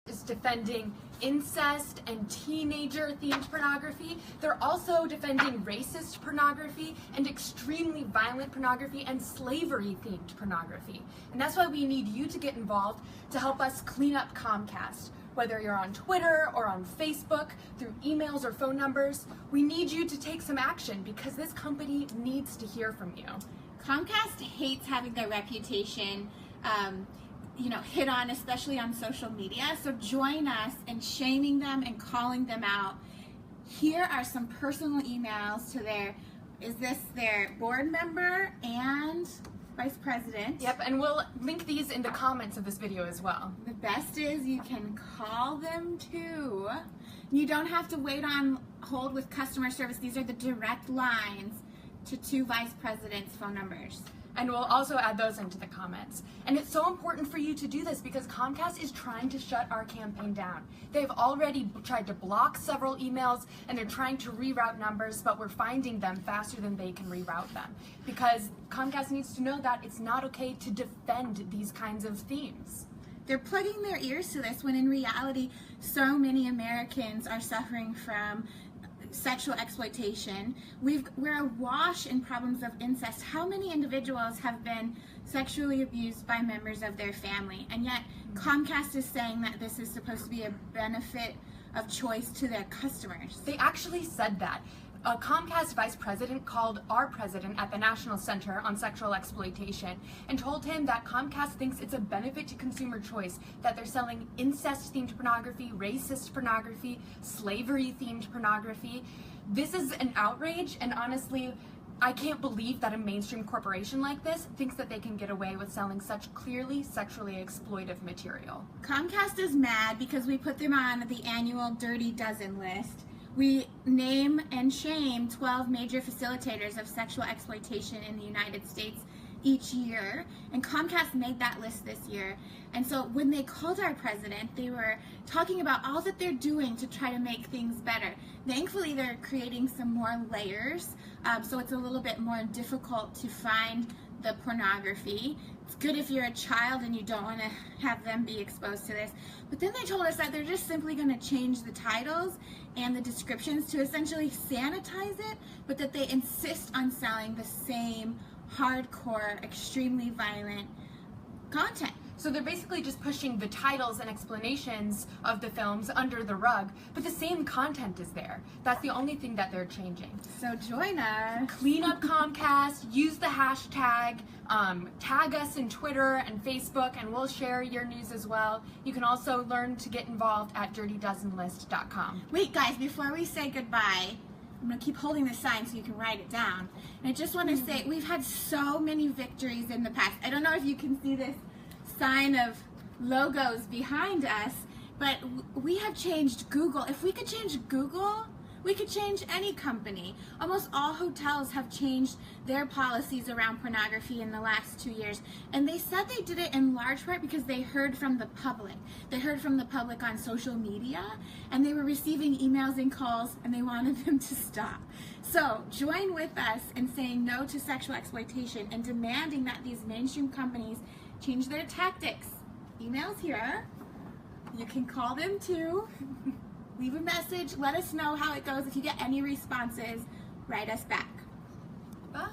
is defending incest and teenager-themed pornography. They're also defending racist pornography and extremely violent pornography and slavery-themed pornography. And that's why we need you to get involved to help us clean up Comcast. Whether you're on Twitter or on Facebook, through emails or phone numbers, we need you to take some action because this company needs to hear from you. Comcast hates having their reputation hit on, especially on social media. So join us in shaming them and calling them out. Here are some personal emails to their board member and vice president. Yep, and we'll link these in the comments of this video as well. The best is you can call them too. You don't have to wait on hold with customer service. These are the direct lines to 2 vice presidents' phone numbers. And we'll also add those into the comments. And it's so important for you to do this because Comcast is trying to shut our campaign down. They've already tried to block several emails and they're trying to reroute numbers, but we're finding them faster than they can reroute them. Because Comcast needs to know that it's not okay to defend these kinds of themes. They're plugging their ears to this when in reality so many Americans are suffering from sexual exploitation. We're awash in problems of incest. How many individuals have been sexually abused by members of their family? And yet Comcast is saying that this is supposed to be a benefit of choice to their customers. They actually said that. A Comcast vice president called our president at the National Center on Sexual Exploitation and told him that Comcast thinks it's a benefit to consumer choice that they're selling incest-themed pornography, racist pornography, slavery-themed pornography. This is an outrage, and honestly, I can't believe that a mainstream corporation like this thinks that they can get away with selling such clearly sexually exploitive material. Comcast is mad because we put them on the annual Dirty Dozen list. We name and shame 12 major facilitators of sexual exploitation in the United States each year, and Comcast made that list this year. And so when they called our president, they were talking about all that they're doing to try to make things better. Thankfully, they're creating some more layers, so it's a little bit more difficult to find the pornography. It's good if you're a child and you don't want to have them be exposed to this. But then they told us that they're just simply going to change the titles and the descriptions to essentially sanitize it, but that they insist on selling the same hardcore, extremely violent content. So they're basically just pushing the titles and explanations of the films under the rug, but the same content is there. That's the only thing that they're changing. So join us. Clean up Comcast, use the hashtag, tag us in Twitter and Facebook, and we'll share your news as well. You can also learn to get involved at dirtydozenlist.com. Wait guys, before we say goodbye, I'm going to keep holding the sign so you can write it down. And I just want to say, we've had so many victories in the past. I don't know if you can see this sign of logos behind us, but we have changed Google. If we could change Google, we could change any company. Almost all hotels have changed their policies around pornography in the last 2 years. And they said they did it in large part because they heard from the public. They heard from the public on social media, and they were receiving emails and calls, and they wanted them to stop. So join with us in saying no to sexual exploitation and demanding that these mainstream companies change their tactics. Emails here. You can call them too. Leave a message. Let us know how it goes. If you get any responses, write us back. Bye.